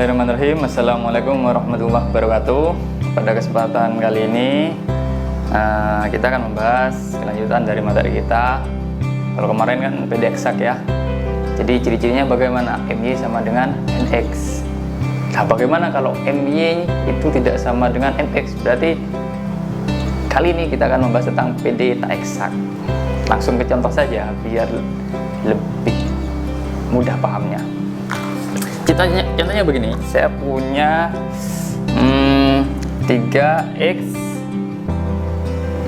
Bismillahirrahmanirrahim. Assalamualaikum warahmatullahi wabarakatuh. Pada kesempatan kali ini kita akan membahas kelanjutan dari materi kita. Kalau kemarin kan PD eksak ya. Jadi ciri-cirinya bagaimana? MY sama dengan NX. Nah, bagaimana kalau MY itu tidak sama dengan NX? Berarti kali ini kita akan membahas tentang PD tak eksak. Langsung ke contoh saja biar lebih mudah pahamnya. Contohnya begini, saya punya 3x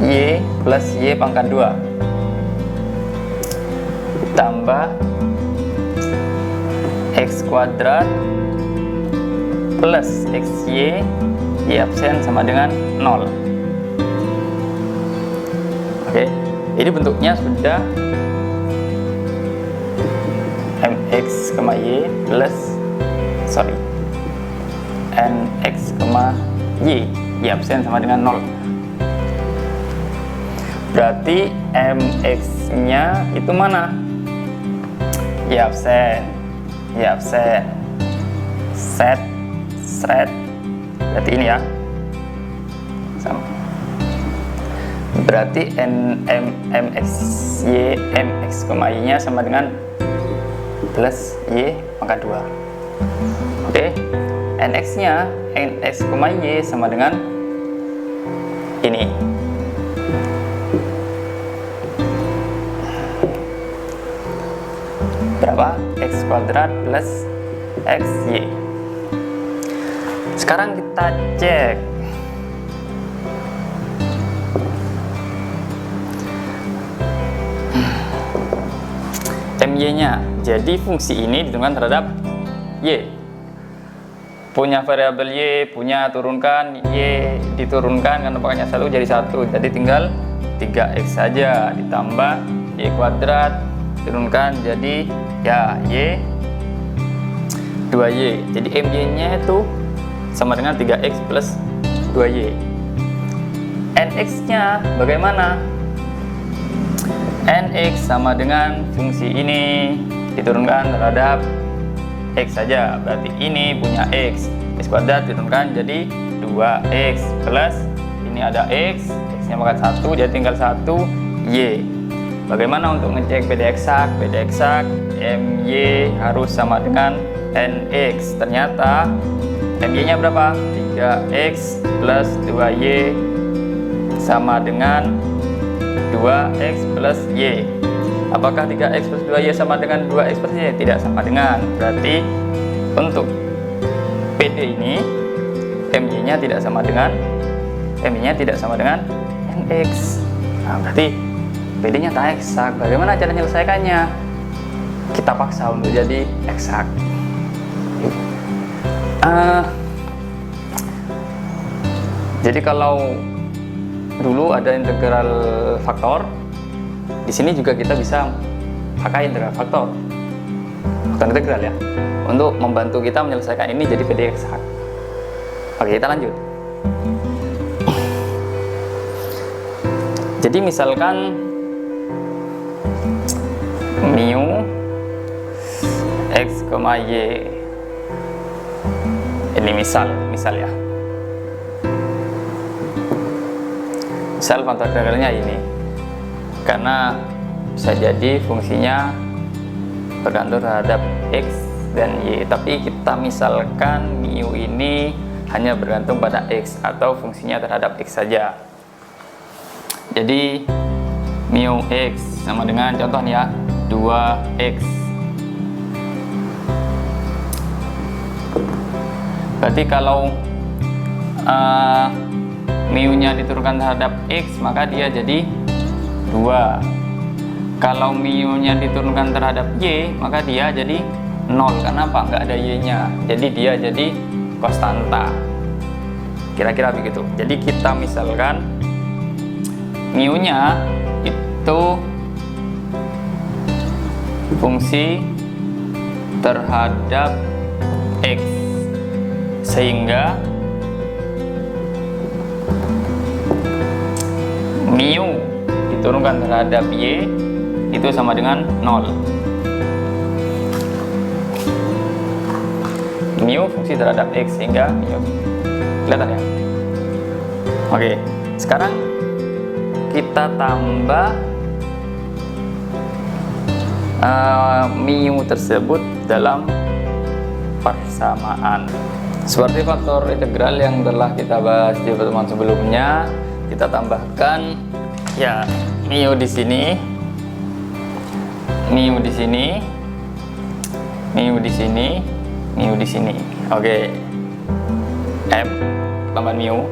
y plus y pangkat 2 tambah x kuadrat plus xy, y absen sama dengan 0. Oke, ini bentuknya sudah mx, y plus nx, y absen sama dengan 0. Berarti mx nya itu mana? Y absen, set, berarti ini ya, sama. Berarti mx y nya sama dengan plus y pangkat 2. Oke, nx nya y sama dengan ini. Berapa? X kuadrat plus xy. Sekarang kita cek my nya. Jadi fungsi ini ditentukan terhadap y. Punya variabel y, punya turunkan y, diturunkan karena pakainya 1 jadi 1. Jadi tinggal 3x saja ditambah y kuadrat, turunkan jadi ya y 2y. Jadi my nya itu sama dengan 3x plus 2y. nx nya bagaimana? Nx sama dengan fungsi ini diturunkan terhadap x saja, berarti ini punya x kuadrat diturunkan jadi 2x plus ini ada x nya makan 1 jadi tinggal 1 y. Bagaimana untuk ngecek PD eksak? PD eksak my harus sama dengan nx. Ternyata my nya berapa? 3x plus 2y sama dengan 2x plus y. Apakah 3x plus 2y sama dengan 2x plus y? Tidak sama dengan. Berarti untuk PD ini my-nya tidak sama dengan nx. Nah, berarti PD-nya tak eksak. Bagaimana cara menyelesaikannya? Kita paksa untuk jadi eksak. Jadi kalau dulu ada integral faktor, di sini juga kita bisa pakai integral faktor, bukan integral ya, untuk membantu kita menyelesaikan ini jadi PD eksak. Oke, kita lanjut. Jadi misalkan mu x, y, ini misal ya. Misal faktor integralnya ini, karena bisa jadi fungsinya bergantung terhadap x dan y, tapi kita misalkan mu ini hanya bergantung pada x atau fungsinya terhadap x saja. Jadi mu x sama dengan contohnya 2x. Berarti kalau mu-nya diturunkan terhadap x maka dia jadi 2. Kalau mu-nya diturunkan terhadap y maka dia jadi 0. Kenapa? Nggak ada y-nya. Jadi dia jadi konstanta. Kira-kira begitu. Jadi kita misalkan mu-nya itu fungsi terhadap x, sehingga mu diturunkan terhadap y itu sama dengan 0. mu fungsi terhadap x sehingga mu kelihatan ya. Oke, sekarang kita tambah mu tersebut dalam persamaan. Seperti faktor integral yang telah kita bahas di pertemuan sebelumnya, kita tambahkan ya mu di sini, mu di sini, mu di sini, mu di sini. Oke, m tambahan mu,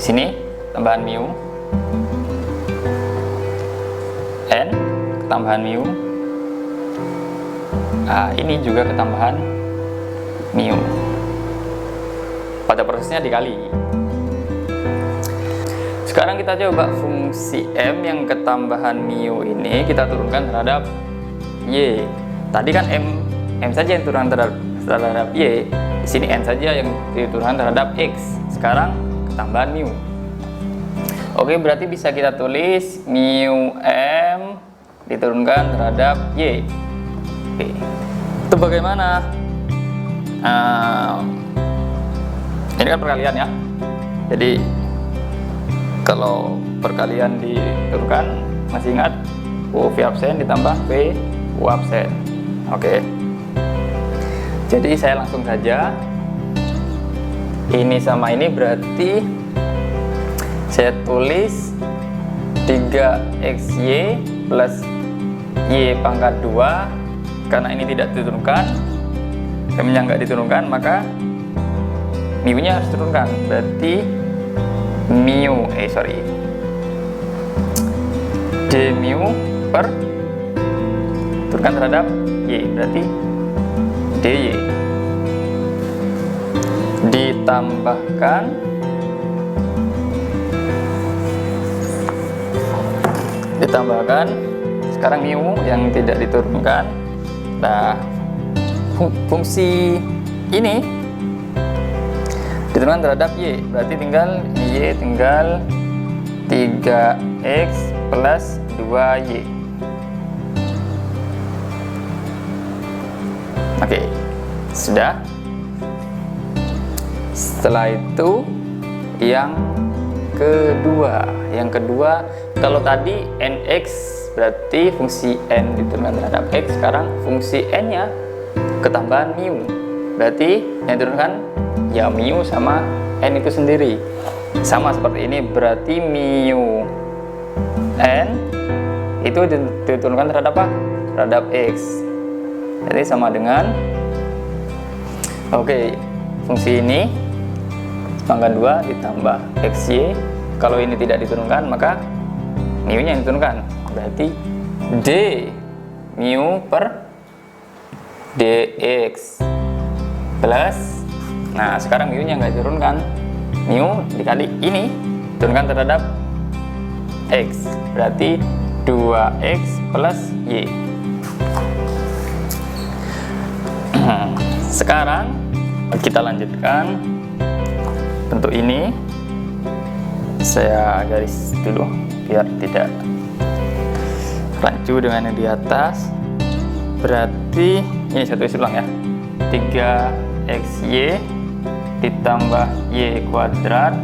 sini tambahan mu, n tambahan mu. Nah, ini juga ketambahan mu. Pada prosesnya dikali. Sekarang kita coba fungsi m yang ketambahan mu ini kita turunkan terhadap y. Tadi kan m saja yang turunkan terhadap y. Di sini n saja yang diturunkan terhadap x. Sekarang ketambahan mu. Oke, berarti bisa kita tulis mu m diturunkan terhadap y. Oke. Itu bagaimana? Ini kan perkalian ya. Jadi kalau perkalian diturunkan, masih ingat U V absen ditambah V U absen. Oke. Jadi saya langsung saja. Ini sama ini berarti saya tulis 3xy plus y pangkat 2. Karena ini tidak diturunkan, m-nya nggak diturunkan, maka mu-nya harus diturunkan. Berarti d mu per turunkan terhadap y, berarti dy ditambahkan sekarang mu yang tidak diturunkan. Nah, fungsi ini diturunkan terhadap y, berarti tinggal y tinggal 3x plus 2y. Oke, sudah. Setelah itu yang kedua, kalau tadi nx berarti fungsi n diturunkan terhadap x, sekarang fungsi n nya ketambahan mu, berarti yang diturunkan ya mu sama n itu sendiri. Sama seperti ini, berarti mu n itu diturunkan terhadap apa? Terhadap x. Jadi sama dengan fungsi ini pangkat 2 ditambah xy. Kalau ini tidak diturunkan, maka mu nya yang diturunkan, berarti d mu per dx plus, nah sekarang mu nya nggak diturunkan, mu dikali ini turunkan terhadap x, berarti 2x plus y. Sekarang kita lanjutkan bentuk ini. Saya garis dulu biar tidak rancu dengan yang di atas. Berarti ini satu isi ulang ya, 3xy ditambah y kuadrat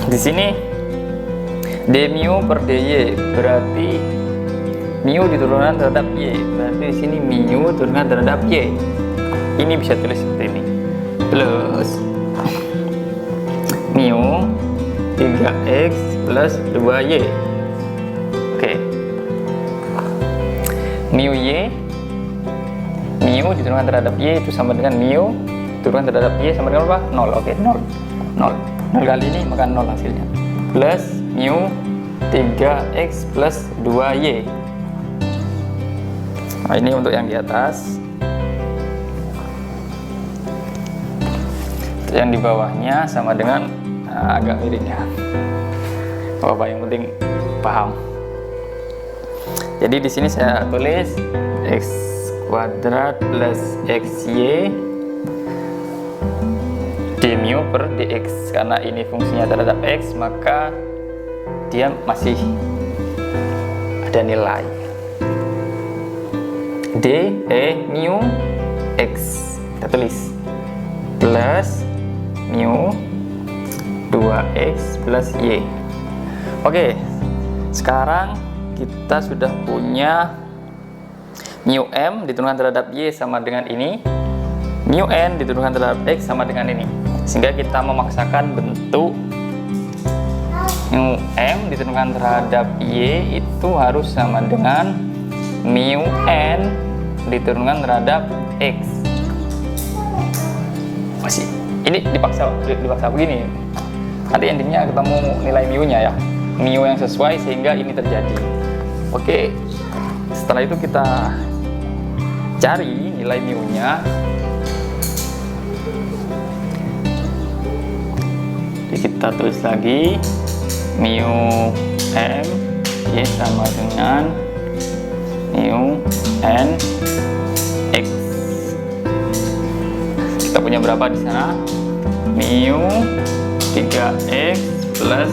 di sini d mu per dy, berarti mu diturunkan terhadap y, berarti di sini mu turunkan terhadap y. Ini bisa tulis seperti ini, plus mu 3x plus 2y. Oke. Mu diturunkan terhadap y itu sama dengan mu turunkan terhadap y sama dengan apa? 0. Oke, 0 kali ini maka 0 hasilnya. Plus mu 3x plus 2y. Nah, ini untuk yang di atas. Yang di bawahnya sama dengan agak miring ya. Apa yang penting paham. Jadi di sini saya tulis x kuadrat plus xy d mu per dx. Karena ini fungsinya terhadap x, maka dia masih ada nilai. mu x, kita tulis plus mu 2x plus y. Oke, sekarang kita sudah punya mu m diturunkan terhadap y sama dengan ini, mu n diturunkan terhadap x sama dengan ini, sehingga kita memaksakan bentuk mu m diturunkan terhadap y itu harus sama dengan mu n diturunkan terhadap x. Masih ini dipaksa begini, nanti endingnya ketemu nilai mu nya ya, mu yang sesuai sehingga ini terjadi. Oke, setelah itu kita cari nilai mu nya. Jadi kita tulis lagi mu m y sama dengan mu n x. Kita punya berapa di sana? Mu 3x plus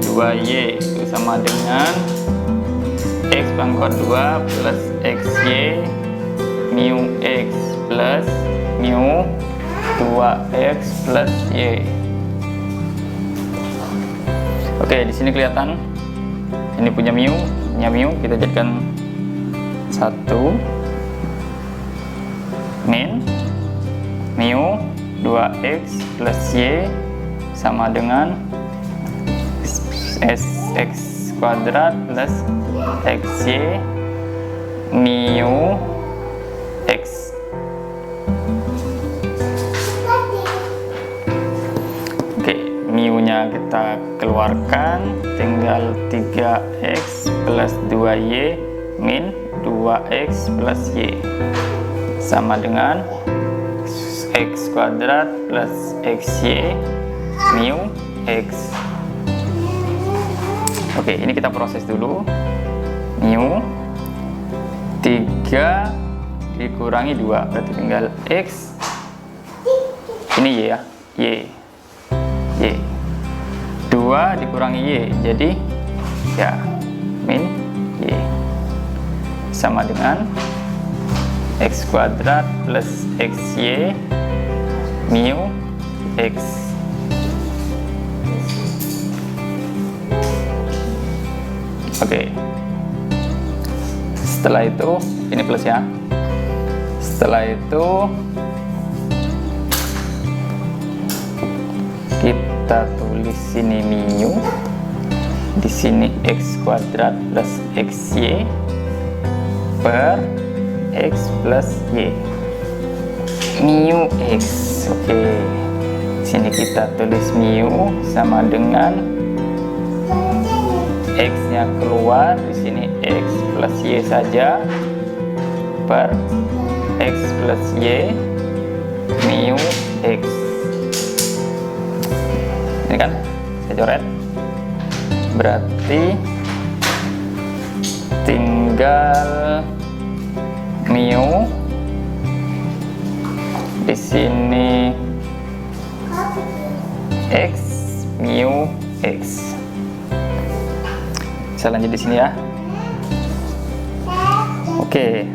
2y itu sama dengan x pangkat 2 plus xy mu x plus mu 2x plus y. Oke, di sini kelihatan ini punya mu, kita jadikan 1 min mu 2x plus y sama dengan x kuadrat plus xy mu x. Oke, mu nya kita keluarkan, tinggal 3x plus 2y min 2x plus y sama dengan x kuadrat plus xy mu x. Oke, ini kita proses dulu. Mu 3 dikurangi 2 berarti tinggal x, ini y ya, y 2 dikurangi y jadi ya min y sama dengan x kuadrat plus xy mu x. Oke, setelah itu ini plus ya, setelah itu kita tulis sini mu, di sini x kuadrat plus xy per x plus y mu x. Oke, sini kita tulis mu sama dengan x nya keluar, di sini x plus y saja per x plus y mu x. Ini kan saya coret, berarti tinggal mu di sini x mu x. Saya lanjut di sini ya. Oke,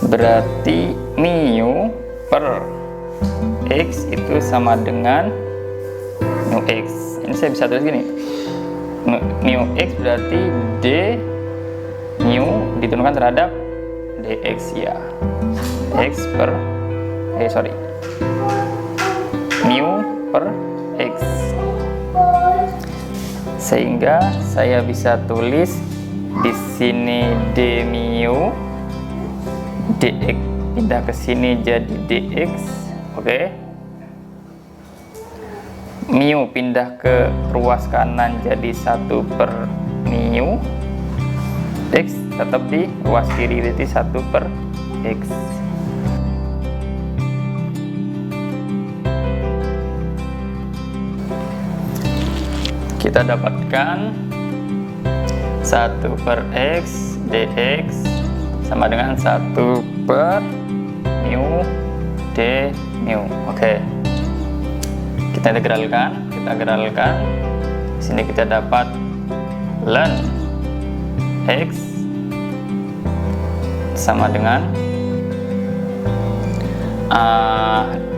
berarti mu per x itu sama dengan mu x. Ini saya bisa tulis gini, mu x berarti d mu diturunkan terhadap dx ya, x per mu per x, sehingga saya bisa tulis di sini d mu dx pindah ke sini jadi dx. Oke, mu pindah ke ruas kanan jadi 1 per mu x, tetap di ruas kiri berarti 1 per x. Kita dapatkan 1 per x dx sama dengan 1 per mu d mu. Oke, kita integralkan. Di sini kita dapat ln x sama dengan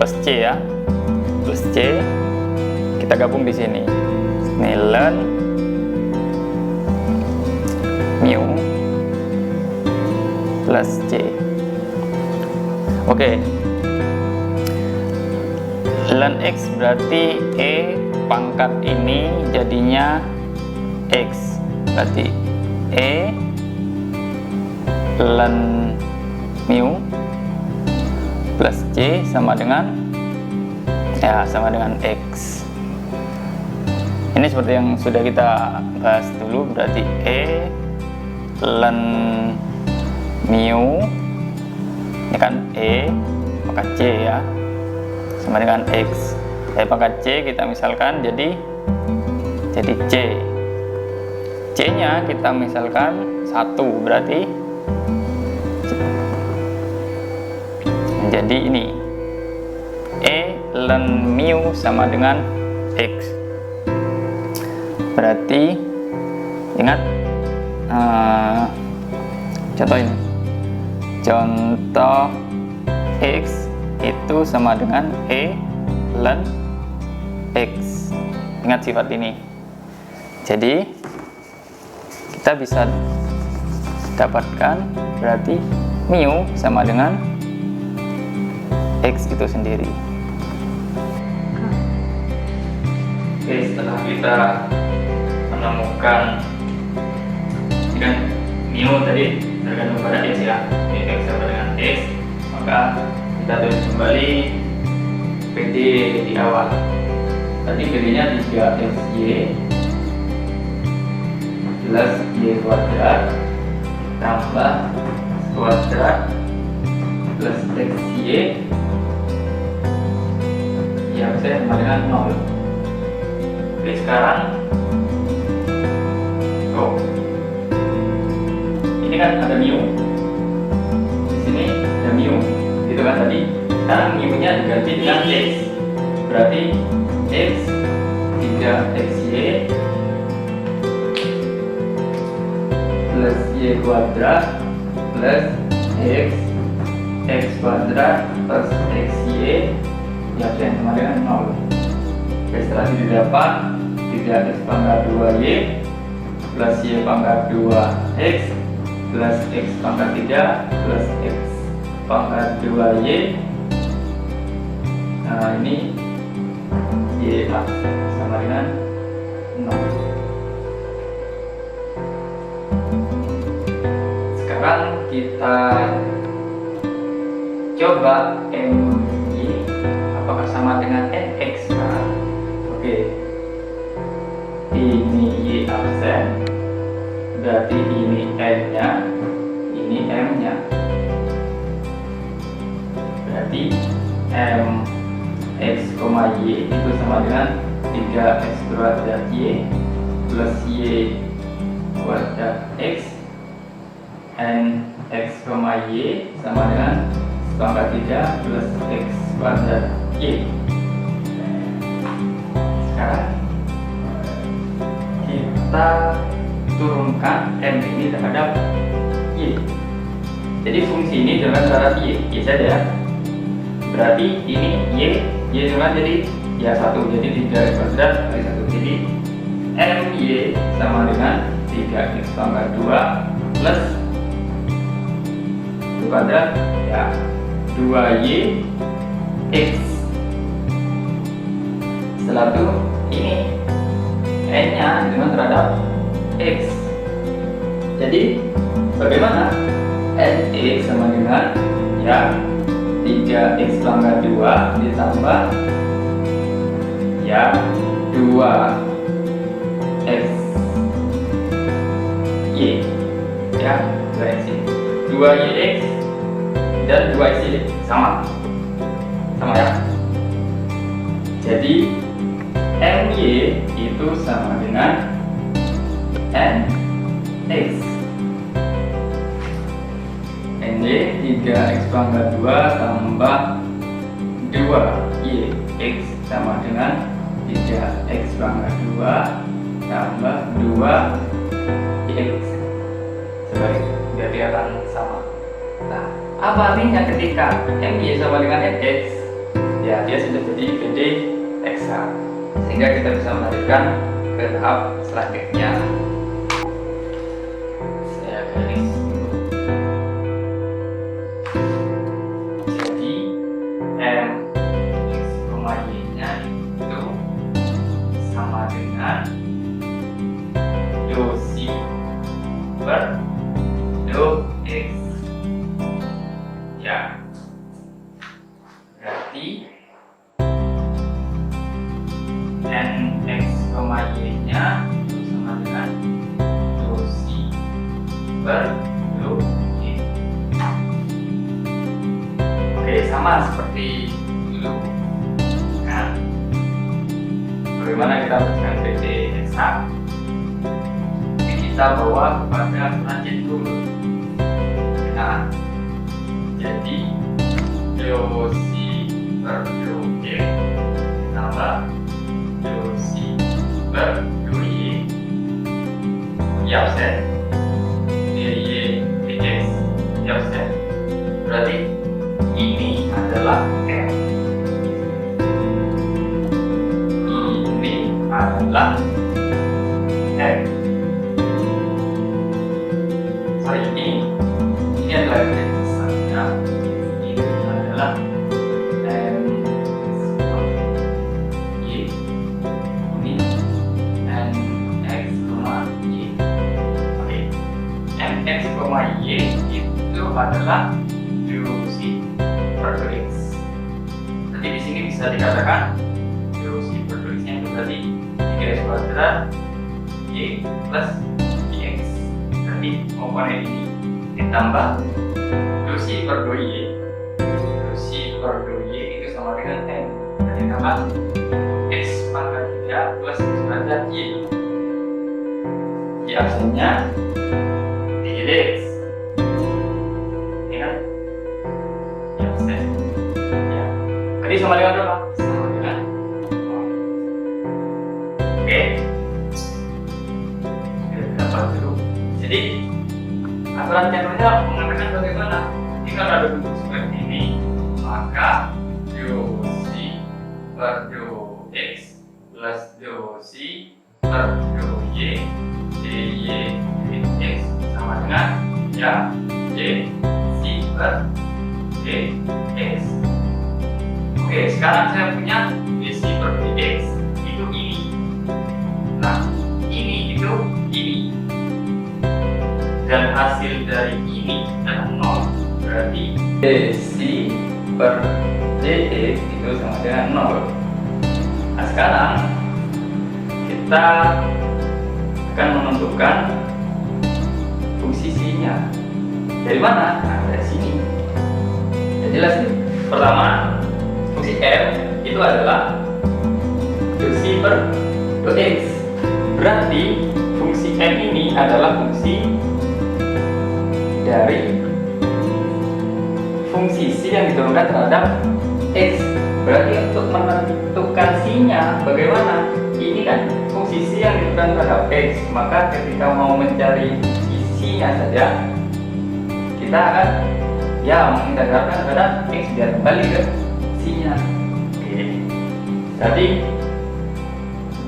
plus C ya, plus C kita gabung di sini. Ini ln mu plus C. Oke. Ln X berarti E pangkat ini jadinya X, berarti E ln mu plus C sama dengan X. Ini seperti yang sudah kita bahas dulu, berarti E ln mu ini kan E pangkat C ya, sama dengan X. Pangkat C kita misalkan jadi C. C nya kita misalkan 1, berarti jadi ini E ln mu sama dengan X. Berarti ingat contoh ini, contoh X itu sama dengan E ln X. Ingat sifat ini. Jadi kita bisa dapatkan berarti mu sama dengan X itu sendiri. Oke, setelah kita menemukan dengan mu tadi tergantung pada X ya, X sama dengan X, maka kita tulis kembali PD di awal. Tadi PD nya 3xy plus y kuadrat tambah kuadrat plus xy yang sama dengan 0. Oke, sekarang ini kan ada mu, di sini ada mu, gitu kan tadi. Sekarang mu nya diganti dengan x, berarti x 3xy plus y kuadrat plus x kuadrat plus xy yang sama dengan 0. Oke, setelah ini didapat 3x pangkat 2y plus y pangkat 2x plus x pangkat 3 plus x pangkat 2y. Nah, ini y sama dengan 0. Sekarang kita coba my apakah sama dengan nx sekarang. Oke, ini y absen, berarti ini n nya, ini m nya, berarti m x, y itu sama dengan 3x kuadrat y plus y kuadrat x, n x, y sama dengan pangkat 3 plus x kuadrat y. Sekarang kita turunkan m ini terhadap y. Jadi fungsi ini dengan terhadap y saja ya. Berarti ini y dengan jadi ya 1, jadi 3x kuadrat kali 1. Jadi my sama dengan 3x pangkat 2 plus kuadrat ya 2y x. Setelah itu ini n nya dengan terhadap x. Jadi bagaimana? Nx sama dengan ya 3x pangkat 2 ditambah ya 2x y ya 2yx dan 2xy sama ya. Jadi my itu sama dengan nx. ny 3x pangkat 2 tambah 2yx sama dengan 3x pangkat 2 tambah 2x. Sebaik biar kelihatan sama. Nah, apa artinya ketika MY sama dengan X? Ya, dia sudah jadi PD X-A, sehingga kita bisa melanjutkan ke tahap selanjutnya. Saya garis dulu. Jadi M X, Y nya itu sama dengan do C per do X. Ya, berarti Nx, Y nya sama dengan do C per do Y. Oke, sama seperti dulu. Nah, bagaimana kita mencari PD X-A? Kita bawa kepada transit dulu. Nah, jadi do C per do Y ditambah do C per do Y, Y absen, dy dx, Y absen. Berarti ini adalah M, ini adalah M. Sorry, ini adalah misalnya ini adalah M Y, ini Nx, Y. Oke, Nx, Y itu adalah do C per do X. Jadi di sini bisa dikatakan do C per do X-nya itu berarti 3x kuadrat Y plus dx. Berarti komponen ini ditambah do C per do Y. Do C per do Y itu sama dengan N. Berarti tambah X pangkat 3 plus X kuadrat Y. Y absennya dx. Ini kan Y absen. Ya. Berarti sama dengan berapa? Sama dengan 0. Oke. Sudah dapat dulu. Jadi aturan channelnya mengatakan bagaimana? Jika ada bentuk seperti ini, maka do C per do X plus do C per do Y dy dx sama dengan ya y C per dx. Oke, sekarang saya punya dc per dx itu ini. Nah, ini itu ini. Dan hasil dari ini adalah 0. Berarti dc per dx itu sama dengan 0. Nah, sekarang kita akan menentukan fungsi C-nya. Dari mana? Nah, dari sini. Ya, jelas nih. Pertama, fungsi M itu adalah do C per do X. Berarti fungsi M ini adalah fungsi dari fungsi C yang diturunkan terhadap X. Berarti untuk menentukan C-nya bagaimana? Ini kan fungsi C yang diturunkan terhadap X. Maka ketika mau mencari fungsi C-nya saja, kita akan mengintegralkan terhadap X biar kembali ke C-nya. Oke. Jadi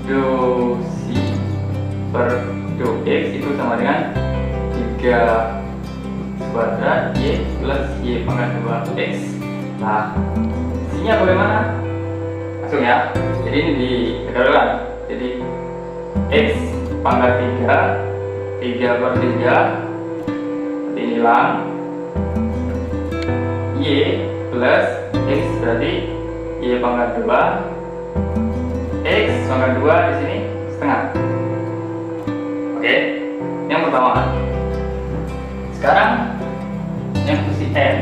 do C per do X itu sama dengan 3 kuadrat Y plus Y pangkat 2 X. Nah, C-nya bagaimana? Langsung ya. Jadi ini ditegalkan. Jadi X pangkat 3 per 3 seperti inilah, Y plus X berarti Y pangkat 2 X pangkat 2 di sini setengah. Oke, yang pertama. Sekarang yang fungsi M,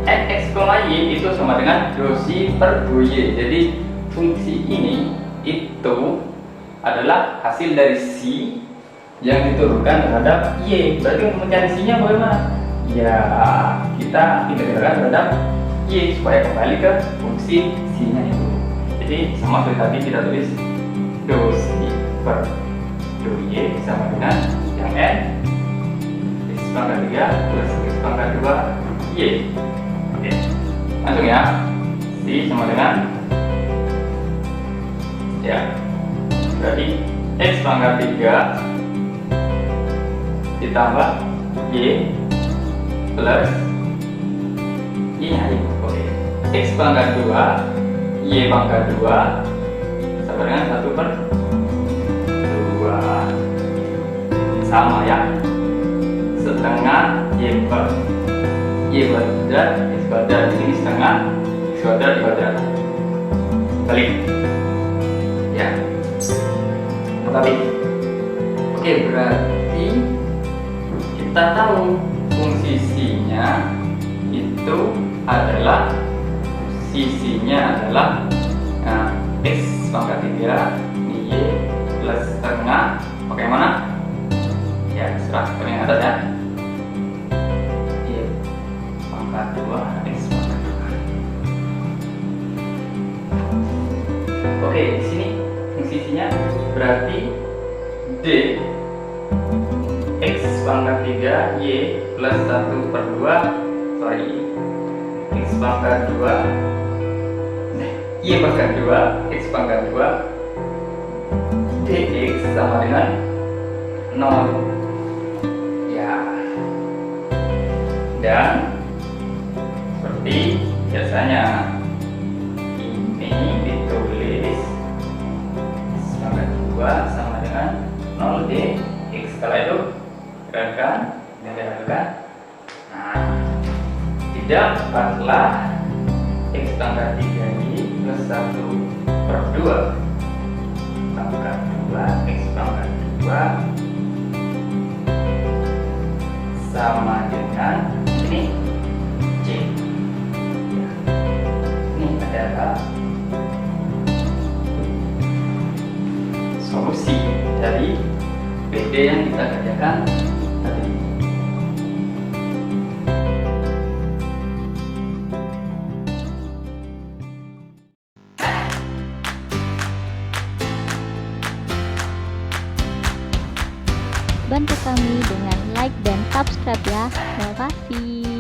Nx, Y itu sama dengan do C per do Y. Jadi fungsi ini itu adalah hasil dari C yang diturunkan terhadap Y. Berarti untuk mencari C-nya bagaimana? Ya, kita integralkan terhadap Y supaya kembali ke fungsi C-nya itu. Jadi sama seperti tadi kita tulis do C per do Y sama dengan yang N X pangkat 3 plus X pangkat 2 Y. Oke, langsung ya. Si sama dengan ya, berarti X pangkat 3 ditambah Y plus Y nya Y. Oke, X pangkat 2 Y pangkat 2 sama dengan 1/2 sama ya, setengah Y kuadrat X kuadrat, ini setengah X kuadrat dikuadrat balik ya, tapi oke, berarti kita tahu fungsi C-nya itu adalah X pangkat 3 Y plus setengah, bagaimana? Ya, serah yang atas ya. Y pangkat 2 X pangkat 2. Oke, di sini fungsi C-nya berarti D X pangkat 3 Y plus 1/2 X pangkat 2 Y pangkat 2 X pangkat 2 dx sama dengan 0 ya. Dan seperti biasanya ini ditulis X pangkat 2 sama dengan 0 dx. Setelah itu gerakan nah, didapatlah X pangkat 3Y plus 1/2 pangkat 2 X pangkat 2 sama dengan ini C ya. Ini adalah solusi dari PD yang kita kerjakan tadi. Bantu kami dengan like dan subscribe ya. Terima kasih.